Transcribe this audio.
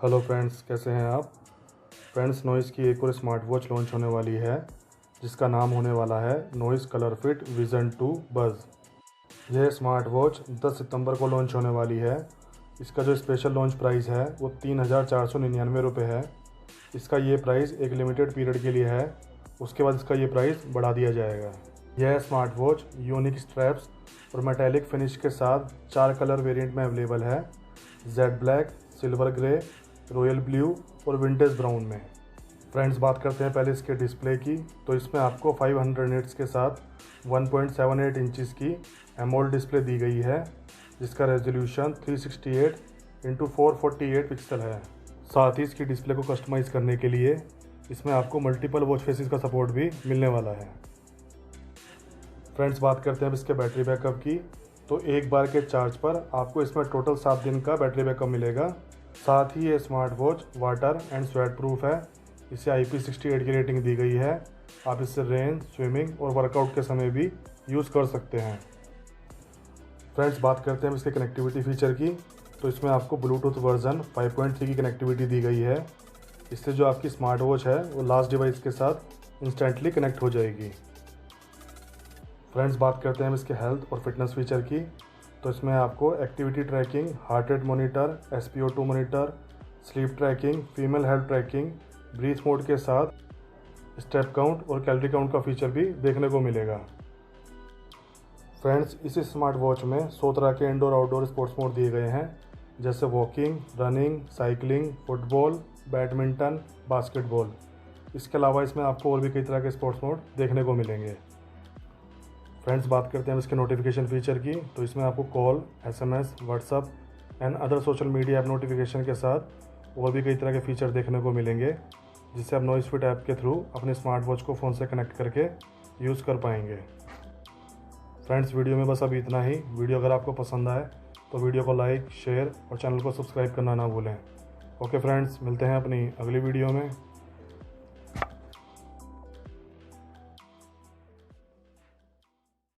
Hello friends, कैसे हैं आप। फ्रेंड्स, नॉइस की एक और स्मार्ट वॉच लॉन्च होने वाली है जिसका नाम होने वाला है noise colour fit vision 2 buzz. यह स्मार्ट वॉच 10 सितंबर को लॉन्च होने वाली है। इसका जो स्पेशल लॉन्च प्राइस है वो 3,499 रुपये है। इसका ये प्राइस एक लिमिटेड पीरियड के लिए है, उसके बाद इसका ये प्राइस बढ़ा दिया जाएगा। यह स्मार्ट वॉच यूनिक स्ट्रैप्स और मेटेलिक फिनिश के साथ 4 कलर वेरिएंट में अवेलेबल है, Z black, silver grey, royal blue और विंटेज ब्राउन में। फ्रेंड्स, बात करते हैं पहले इसके डिस्प्ले की। तो इसमें आपको 500 निट्स के साथ 1.78 इंचज़ की एमोलेड डिस्प्ले दी गई है, जिसका रेजोल्यूशन 368x448 पिक्सल है। साथ ही इसकी डिस्प्ले को कस्टमाइज़ करने के लिए इसमें आपको मल्टीपल वॉच फेसेस का सपोर्ट भी मिलने वाला है। फ्रेंड्स, बात करते हैं अब इसके बैटरी बैकअप की। तो एक बार के चार्ज पर आपको इसमें टोटल 7 दिन का बैटरी बैकअप मिलेगा। साथ ही ये smart watch water and sweat proof है। इसे IP68 की रेटिंग दी गई है। आप इससे रेन, स्विमिंग और वर्कआउट के समय भी यूज़ कर सकते हैं। फ्रेंड्स, बात करते हैं इसके कनेक्टिविटी फ़ीचर की। तो इसमें आपको ब्लूटूथ वर्जन 5.3 की कनेक्टिविटी दी गई है। इससे जो आपकी स्मार्ट वॉच है वो लास्ट डिवाइस के साथ इंस्टेंटली कनेक्ट हो जाएगी। फ्रेंड्स, बात करते हैं इसके हेल्थ और फिटनेस फीचर की। तो इसमें आपको activity tracking, heart rate monitor, SpO2 monitor, sleep tracking, female health tracking, breath mode के साथ स्टेप काउंट और कैलोरी काउंट का फीचर भी देखने को मिलेगा। फ्रेंड्स, इस स्मार्ट वॉच में 100 तरह के इंडोर आउटडोर स्पोर्ट्स मोड दिए गए हैं, जैसे walking, running, cycling, football, badminton, basketball. इसके अलावा इसमें आपको और भी कई तरह के स्पोर्ट्स मोड देखने को मिलेंगे। फ्रेंड्स, बात करते हैं इसके नोटिफिकेशन फ़ीचर की। तो इसमें आपको call, SMS, WhatsApp and other social media app notification के साथ और भी कई तरह के फ़ीचर देखने को मिलेंगे, जिससे आप नॉइस फिट ऐप के थ्रू अपने स्मार्ट वॉच को फ़ोन से कनेक्ट करके यूज़ कर पाएंगे। फ्रेंड्स, वीडियो में बस अभी इतना ही। वीडियो अगर आपको पसंद आए तो वीडियो को लाइक, शेयर और चैनल को सब्सक्राइब करना ना भूलें। ओके फ्रेंड्स, मिलते हैं अपनी अगली वीडियो में।